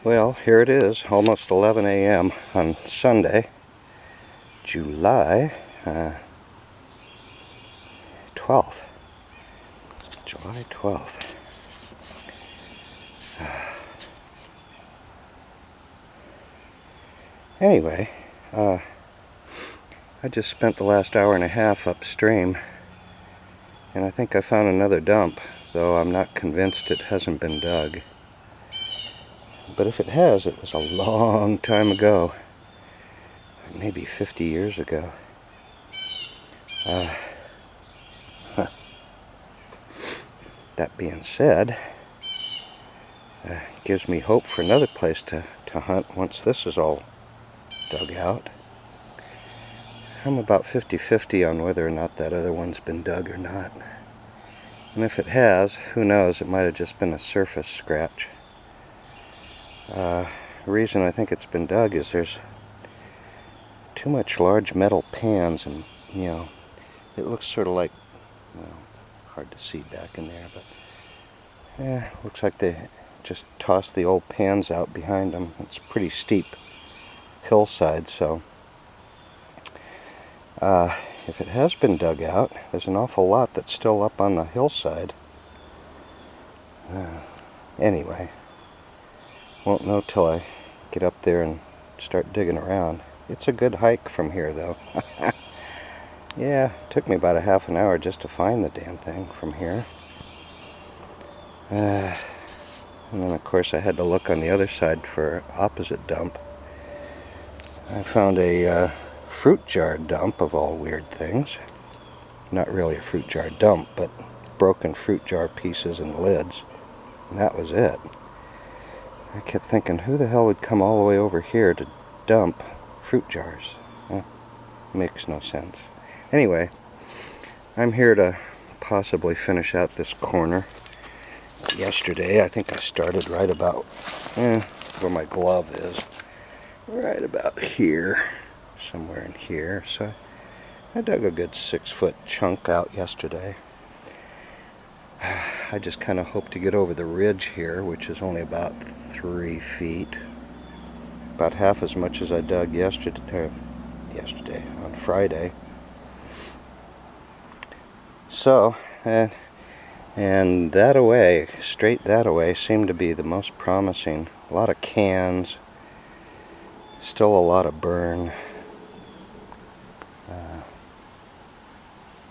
Well, here it is, almost 11 a.m. on Sunday, July 12th. July 12th. Anyway, I just spent the last hour and a half upstream, and I think I found another dump, though I'm not convinced it hasn't been dug. But if it has, it was a long time ago, maybe 50 years ago. That being said, gives me hope for another place to hunt once this is all dug out. I'm about 50-50 on whether or not that other one's been dug or not. And if it has, who knows, it might have just been a surface scratch. The reason I think it's been dug is there's too much large metal pans, and it looks sort of like, well, hard to see back in there, but looks like they just tossed the old pans out behind them. It's a pretty steep hillside, so if it has been dug out, there's an awful lot that's still up on the hillside. Anyway, won't know till I get up there and start digging around. It's a good hike from here, though. Yeah, it took me about a half an hour just to find the damn thing from here. And then, of course, I had to look on the other side for opposite dump. I found a fruit jar dump, of all weird things. Not really a fruit jar dump, but broken fruit jar pieces and lids. And that was it. I kept thinking, who the hell would come all the way over here to dump fruit jars? Makes no sense. Anyway, I'm here to possibly finish out this corner. Yesterday, I think I started right about where my glove is. Right about here. Somewhere in here. So I dug a good 6-foot chunk out yesterday. I just kind of hope to get over the ridge here, which is only about 3 feet. About half as much as I dug yesterday on Friday. So, and that away, straight that away, seemed to be the most promising. A lot of cans, still a lot of burn.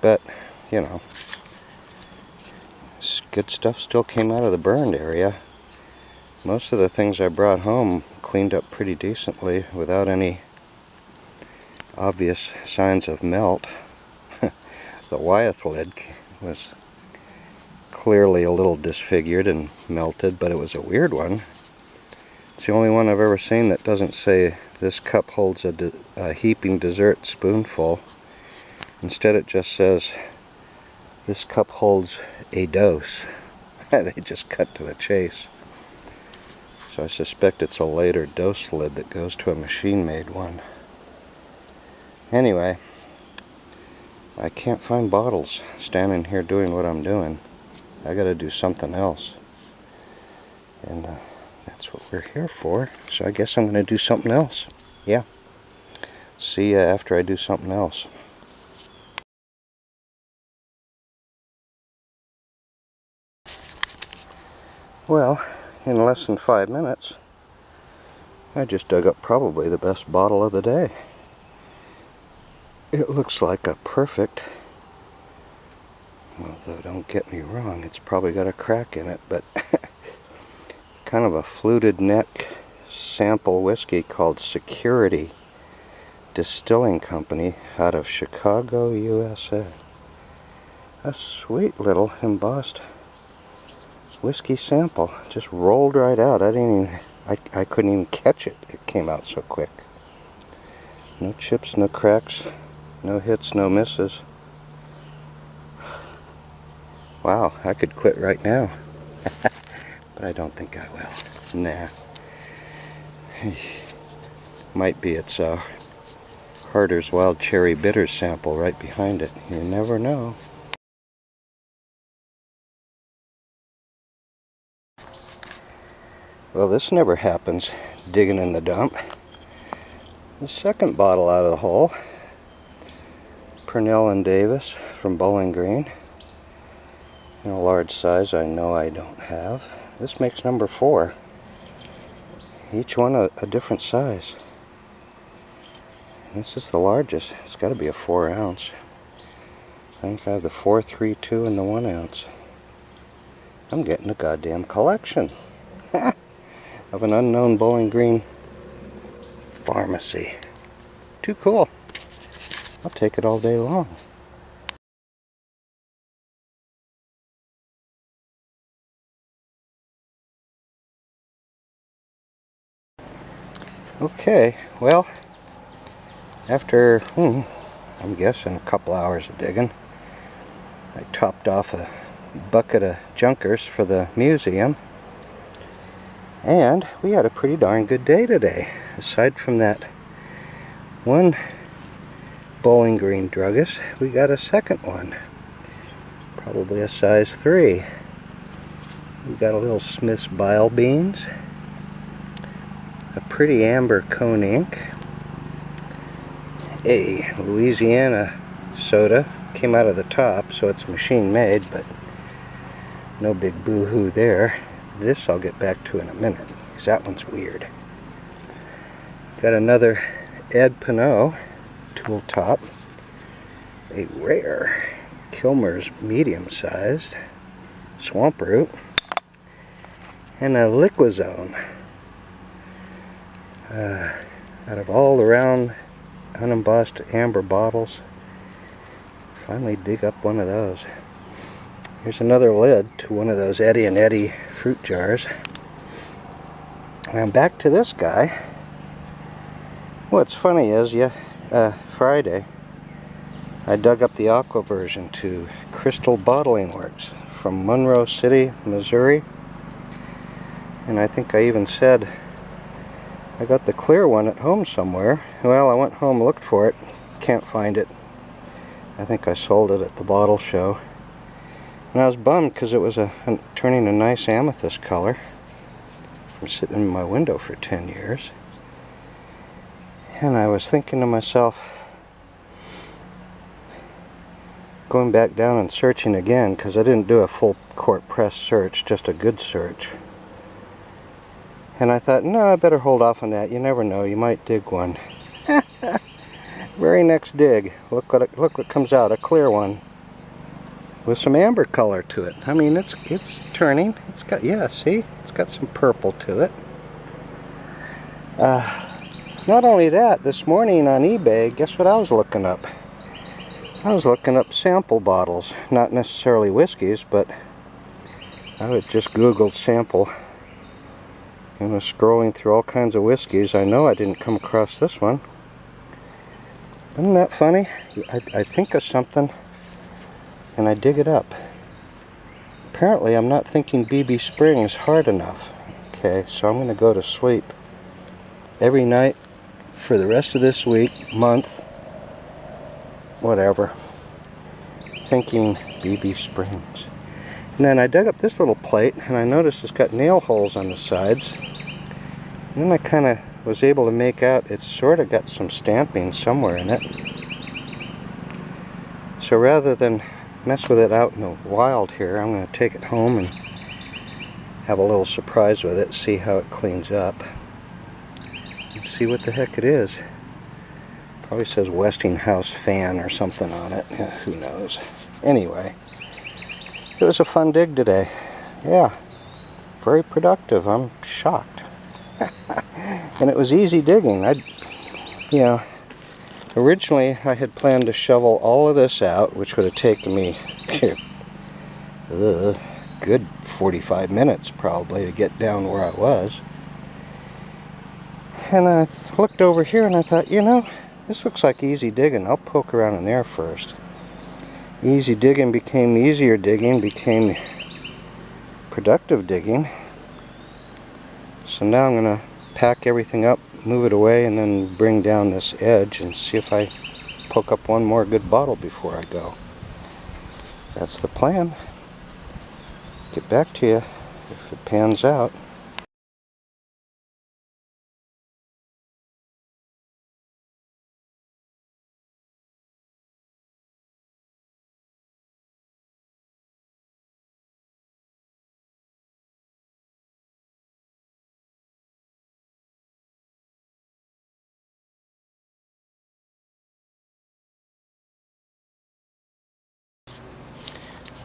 But, good stuff still came out of the burned area. Most of the things I brought home cleaned up pretty decently without any obvious signs of melt. The Wyeth lid was clearly a little disfigured and melted, but it was a weird one. It's the only one I've ever seen that doesn't say this cup holds a heaping dessert spoonful. Instead it just says this cup holds a dose. They just cut to the chase. So I suspect it's a later dose lid that goes to a machine-made one. Anyway, I can't find bottles standing here doing what I'm doing. I gotta do something else. And that's what we're here for. So I guess I'm gonna do something else. Yeah. See ya after I do something else. Well, in less than 5 minutes, I just dug up probably the best bottle of the day. It looks like a perfect, although don't get me wrong, it's probably got a crack in it, but kind of a fluted neck sample whiskey called Security Distilling Company out of Chicago, USA. A sweet little embossed whiskey sample. Just rolled right out. I couldn't even catch it. It came out so quick. No chips, no cracks, no hits, no misses. Wow, I could quit right now. But I don't think I will. Nah. Might be it's Harder's Wild Cherry Bitters sample right behind it. You never know. Well, this never happens, digging in the dump. The second bottle out of the hole. Purnell and Davis from Bowling Green. In a large size I know I don't have. This makes number 4. Each one a different size. This is the largest. It's got to be a 4 ounce. I think I have the 4, 3, 2 and the 1 ounce. I'm getting a goddamn collection of an unknown Bowling Green pharmacy. Too cool. I'll take it all day long. Okay, well, after, I'm guessing a couple hours of digging, I topped off a bucket of junkers for the museum, and we had a pretty darn good day today. Aside from that one Bowling Green druggist, we got a second one, probably a size 3. We got a little Smith's Bile Beans, a pretty amber cone ink, a Louisiana soda, came out of the top, so it's machine made, but no big boo-hoo there. This I'll get back to in a minute, because that one's weird. Got another Ed Pinot tool top, a rare Kilmer's medium-sized swamp root, and a Liquizone. Out of all the round unembossed amber bottles, finally dig up one of those. Here's another lid to one of those Eddie and Eddie fruit jars. And I'm back to this guy. What's funny is, Friday I dug up the aqua version to Crystal Bottling Works from Monroe City, Missouri. And I think I even said I got the clear one at home somewhere. Well, I went home, looked for it, can't find it. I think I sold it at the bottle show. And I was bummed because it was turning a nice amethyst color from sitting in my window for 10 years. And I was thinking to myself, going back down and searching again, because I didn't do a full court press search, just a good search. And I thought, no, I better hold off on that. You never know, you might dig one. Very next dig, look what comes out, a clear one with some amber color to it. I mean, it's turning. It's got, yeah, see, it's got some purple to it. Not only that, this morning on eBay, guess what I was looking up? I was looking up sample bottles, not necessarily whiskeys, but I would just Google sample. And was scrolling through all kinds of whiskeys. I know I didn't come across this one. Isn't that funny? I think of something and I dig it up. Apparently I'm not thinking BB Springs hard enough. Okay, so I'm going to go to sleep every night for the rest of this week, month, whatever, thinking BB Springs. And then I dug up this little plate and I noticed it's got nail holes on the sides. And then I kind of was able to make out it's sort of got some stamping somewhere in it. So rather than mess with it out in the wild here, I'm going to take it home and have a little surprise with it, see how it cleans up. And see what the heck it is. Probably says Westinghouse fan or something on it. Yeah, who knows. Anyway. It was a fun dig today. Yeah, very productive. I'm shocked. And it was easy digging. Originally I had planned to shovel all of this out, which would have taken me good 45 minutes probably to get down where I was. And I looked over here and I thought, this looks like easy digging. I'll poke around in there first. Easy digging became easier digging, became productive digging. So now I'm going to pack everything up, move it away, and then bring down this edge and see if I poke up one more good bottle before I go. That's the plan. Get back to you if it pans out.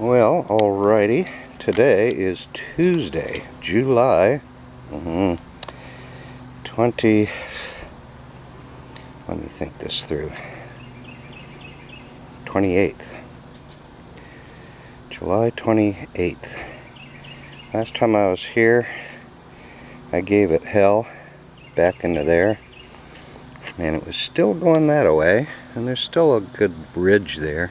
Well, alrighty. Today is Tuesday, July 20. Let me think this through. 28th. July 28th. Last time I was here, I gave it hell back into there, and it was still going that way, and there's still a good ridge there.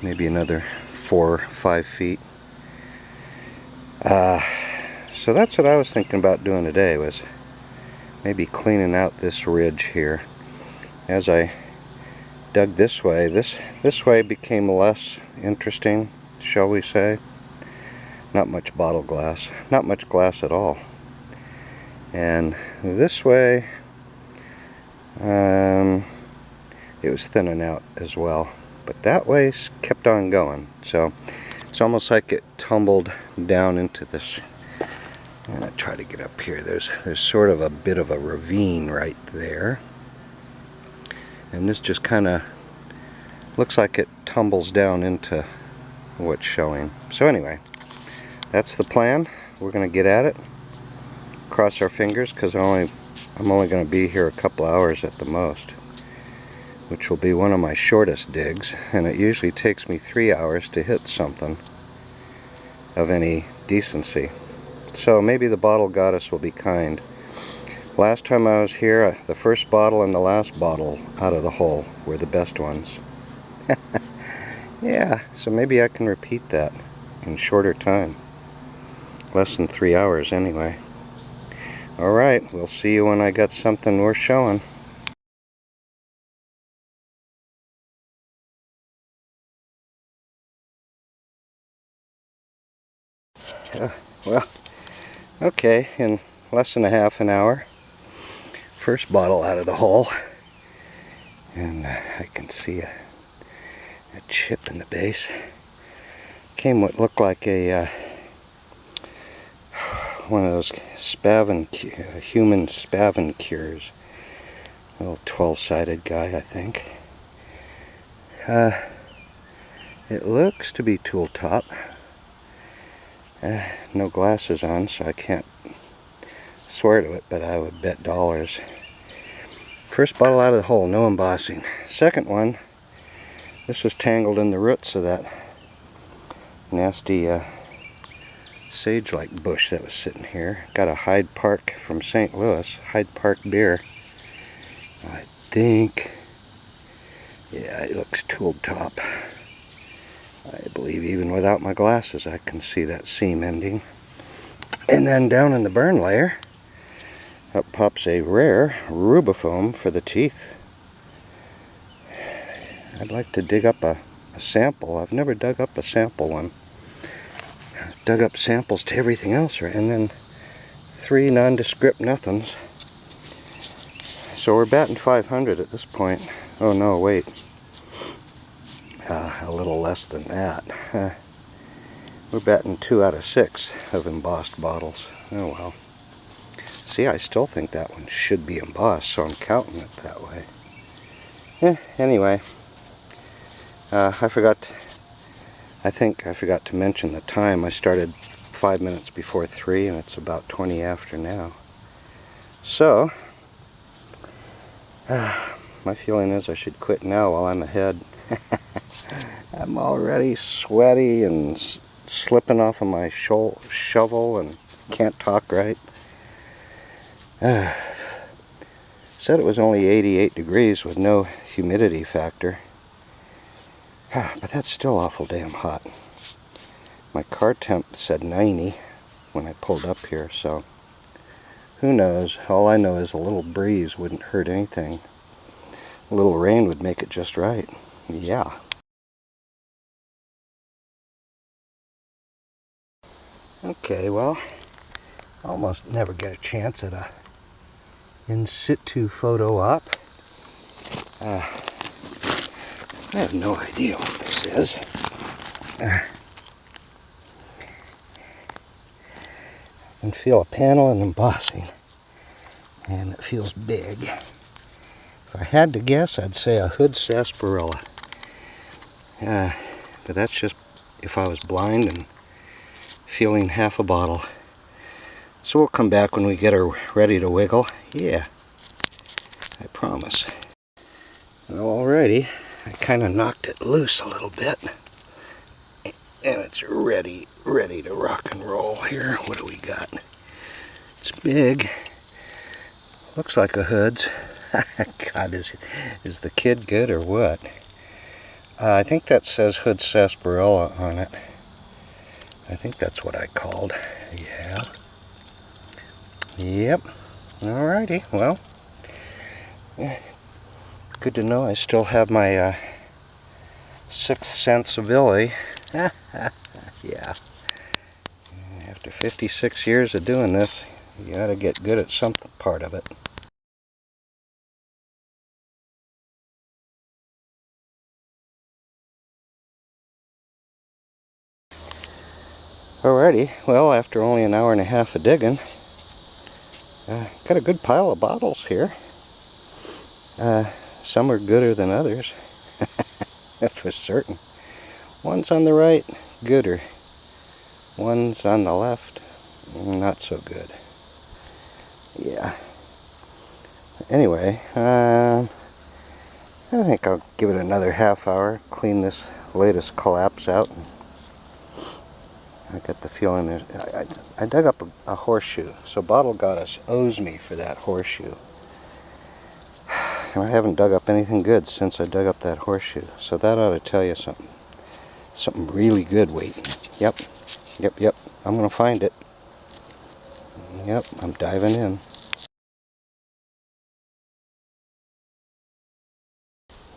Maybe another 4 or 5 feet. So that's what I was thinking about doing today, was maybe cleaning out this ridge here. As I dug this way, this way became less interesting, shall we say. Not much bottle glass, not much glass at all. And this way, it was thinning out as well. But that way kept on going. So it's almost like it tumbled down into this. I'm gonna try to get up here. There's sort of a bit of a ravine right there. And this just kind of looks like it tumbles down into what's showing. So anyway, that's the plan. We're gonna get at it. Cross our fingers, because I'm only gonna be here a couple hours at the most, which will be one of my shortest digs, and it usually takes me 3 hours to hit something of any decency. So maybe the bottle goddess will be kind. Last time I was here, the first bottle and the last bottle out of the hole were the best ones. Yeah, so maybe I can repeat that in shorter time. Less than 3 hours anyway. Alright, we'll see you when I got something worth showing. Well, okay, in less than a half an hour, first bottle out of the hole, and I can see a chip in the base. Came what looked like a one of those human spavin cures, a little 12-sided guy, I think. It looks to be tool top. No glasses on, so I can't swear to it, but I would bet dollars. First bottle out of the hole, no embossing. Second one, this was tangled in the roots of that nasty sage-like bush that was sitting here. Got a Hyde Park from St. Louis, Hyde Park beer. I think, yeah, it looks tooled top. I believe even without my glasses I can see that seam ending. And then down in the burn layer, up pops a rare rubifoam for the teeth. I'd like to dig up a sample. I've never dug up a sample one. I've dug up samples to everything else, right? And then 3 nondescript nothings. So we're batting 500 at this point. Oh no, wait. A little less than that. We're batting 2 out of 6 of embossed bottles. Oh well. See, I still think that one should be embossed, so I'm counting it that way. Anyway, I think I forgot to mention the time. I started 5 minutes before 3, and it's about 20 after now. So, my feeling is I should quit now while I'm ahead. I'm already sweaty and slipping off of my shovel and can't talk right. Said it was only 88 degrees with no humidity factor. But that's still awful damn hot. My car temp said 90 when I pulled up here, so who knows? All I know is a little breeze wouldn't hurt anything. A little rain would make it just right. Yeah. Okay, well, I almost never get a chance at a in situ photo op. I have no idea what this is. I can feel a panel and embossing, and it feels big. If I had to guess, I'd say a hood sarsaparilla. But that's just if I was blind and feeling half a bottle. So we'll come back when we get her ready to wiggle. Yeah, I promise. Alrighty, I kind of knocked it loose a little bit. And it's ready to rock and roll here. What do we got? It's big. Looks like a Hood's. God, is the kid good or what? I think that says Hood's Sarsaparilla on it. I think that's what I called. Yeah. Yep. Alrighty, well. Good to know I still have my sixth sense ability. Yeah. After 56 years of doing this, you gotta get good at some part of it. Alrighty, well, after only an hour and a half of digging, got a good pile of bottles here. Some are gooder than others, for certain. One's on the right, gooder. One's on the left, not so good. Yeah. Anyway, I think I'll give it another half hour, clean this latest collapse out. I got the feeling I dug up a horseshoe, so Bottle Goddess owes me for that horseshoe. And I haven't dug up anything good since I dug up that horseshoe, so that ought to tell you something. Something really good waiting. Yep, I'm gonna find it. Yep, I'm diving in.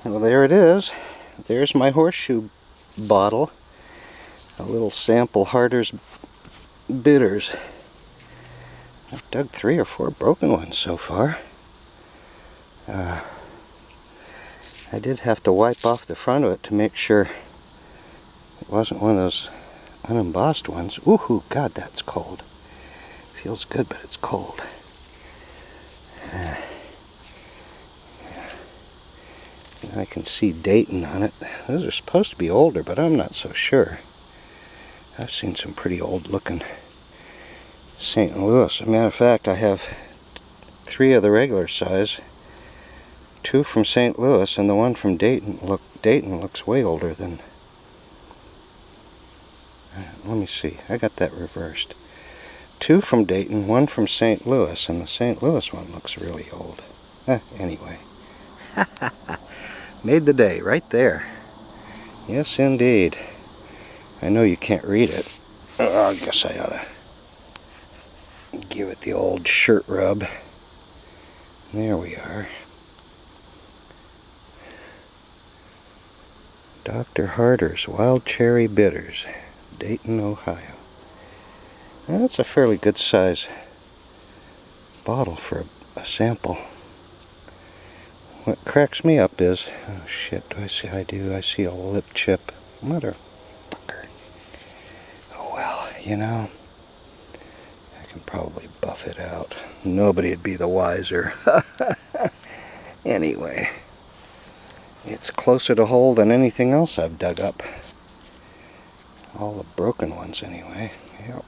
Well, there it is. There's my horseshoe bottle. A little sample Harder's Bitters. I've dug 3 or 4 broken ones so far. I did have to wipe off the front of it to make sure it wasn't one of those unembossed ones. Ooh, God, that's cold. Feels good, but it's cold. I can see Dayton on it. Those are supposed to be older, but I'm not so sure. I've seen some pretty old looking St. Louis. As a matter of fact, I have 3 of the regular size, 2 from St. Louis, and the one from Dayton. Look, Dayton looks way older than... let me see. I got that reversed. 2 from Dayton, 1 from St. Louis, and the St. Louis one looks really old. Anyway. Made the day right there. Yes, indeed. I know you can't read it. I guess I ought to give it the old shirt rub. There we are. Dr. Harder's Wild Cherry Bitters, Dayton, Ohio. Now, that's a fairly good size bottle for a sample. What cracks me up is, oh shit, I see a lip chip. Motherfucker. Oh well, you know, I can probably buff it out. Nobody'd be the wiser. Anyway, it's closer to hole than anything else I've dug up. All the broken ones anyway. Yep.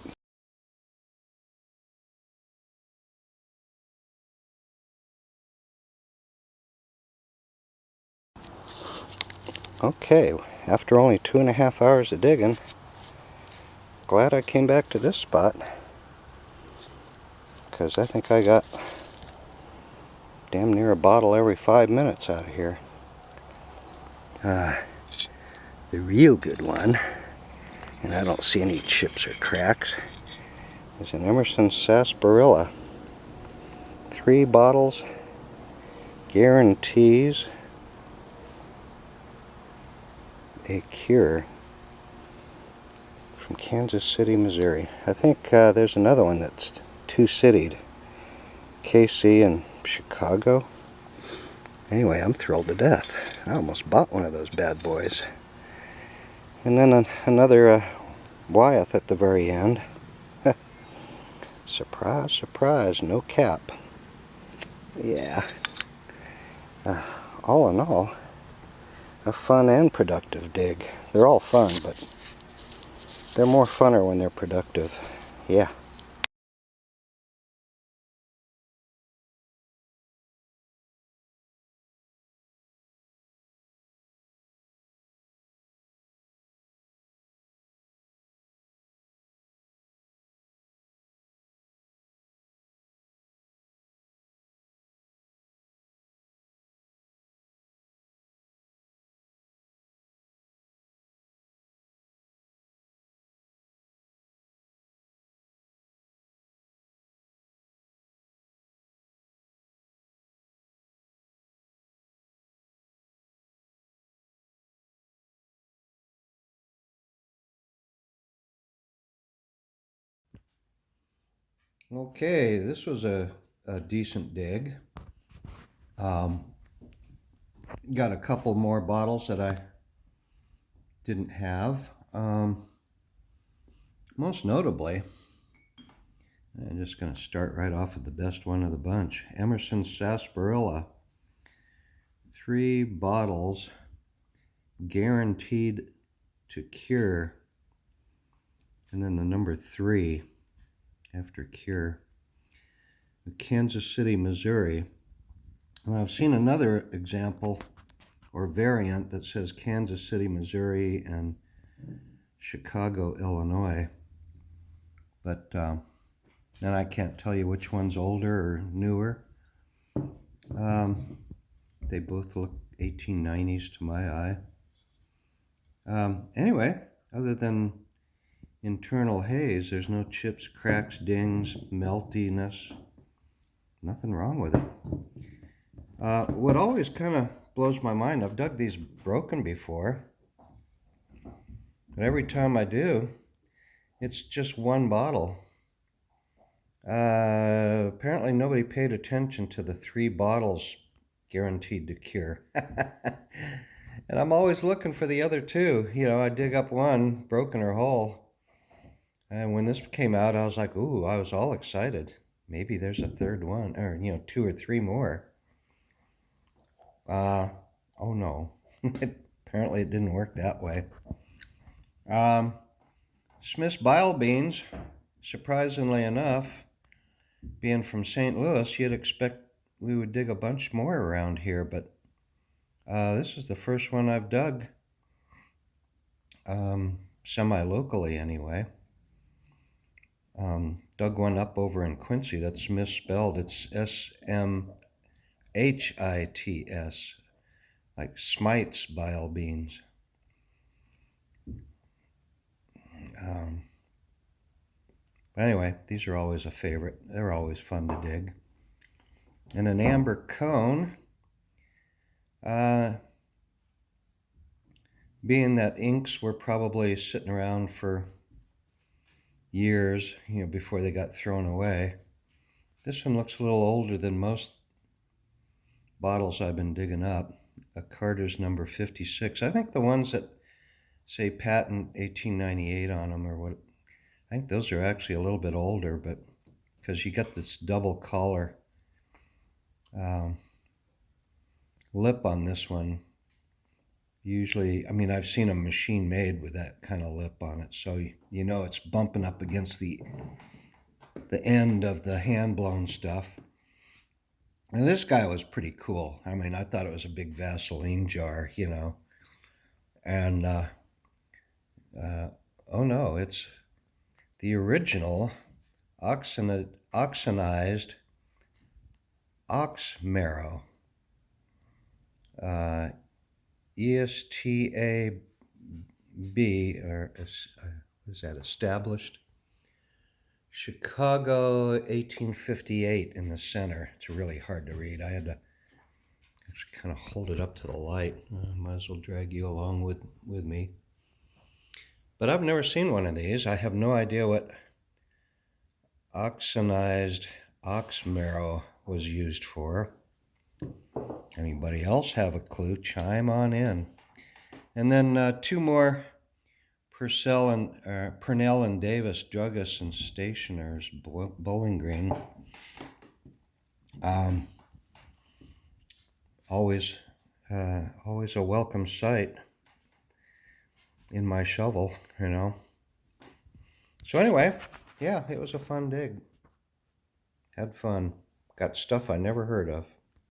Okay, after only 2.5 hours of digging, glad I came back to this spot, because I think I got damn near a bottle every 5 minutes out of here. The real good one, and I don't see any chips or cracks, is an Emerson Sarsaparilla. 3 bottles, guarantees a cure, from Kansas City, Missouri. I think there's another one that's 2-citied, KC and Chicago. Anyway, I'm thrilled to death. I almost bought one of those bad boys. And then another Wyeth at the very end. Surprise, surprise, no cap. Yeah. All in all, a fun and productive dig. They're all fun, but They're more funner when they're productive. Yeah. Okay, this was a decent dig. Got a couple more bottles that I didn't have. Most notably, I'm just going to start right off with the best one of the bunch. Emerson Sarsaparilla. 3 bottles, guaranteed to cure. And then the number 3 after cure. Kansas City, Missouri. And I've seen another example or variant that says Kansas City, Missouri and Chicago, Illinois. But and I can't tell you which one's older or newer. They both look 1890s to my eye. Anyway, other than internal haze, there's no chips, cracks, dings, meltiness. Nothing wrong with it. What always kind of blows my mind, I've dug these broken before, but every time I do, it's just one bottle. Apparently nobody paid attention to the 3 bottles guaranteed to cure. And I'm always looking for the other 2. You know, I dig up one, broken or whole. And when this came out, I was like, ooh, I was all excited. Maybe there's a 3rd one, or, 2 or 3 more. Oh no. Apparently it didn't work that way. Smith's Bile Beans, surprisingly enough, being from St. Louis, you'd expect we would dig a bunch more around here, but this is the first one I've dug, semi-locally anyway. Dug one up over in Quincy that's misspelled. It's S-M-H-I-T-S, like Smite's Bile Beans. But anyway, these are always a favorite. They're always fun to dig. And an amber cone, being that inks were probably sitting around for years, before they got thrown away. This one looks a little older than most bottles I've been digging up. A Carter's number 56. I think the ones that say patent 1898 on them or what, I think those are actually a little bit older, but because you got this double collar lip on this one. Usually, I mean, I've seen a machine made with that kind of lip on it, so you know it's bumping up against the end of the hand-blown stuff. And this guy was pretty cool. I mean, I thought it was a big Vaseline jar, and oh no, it's the original oxonized ox marrow. ESTAB, or is that established? Chicago 1858 in the center. It's really hard to read. I had to actually kind of hold it up to the light. Might as well drag you along with me. But I've never seen one of these. I have no idea what oxonized ox marrow was used for. Anybody else have a clue? Chime on in. And then 2 more Purnell and Davis druggists and stationers, Bowling Green. Always a welcome sight in my shovel, So anyway, yeah, it was a fun dig. Had fun. Got stuff I never heard of.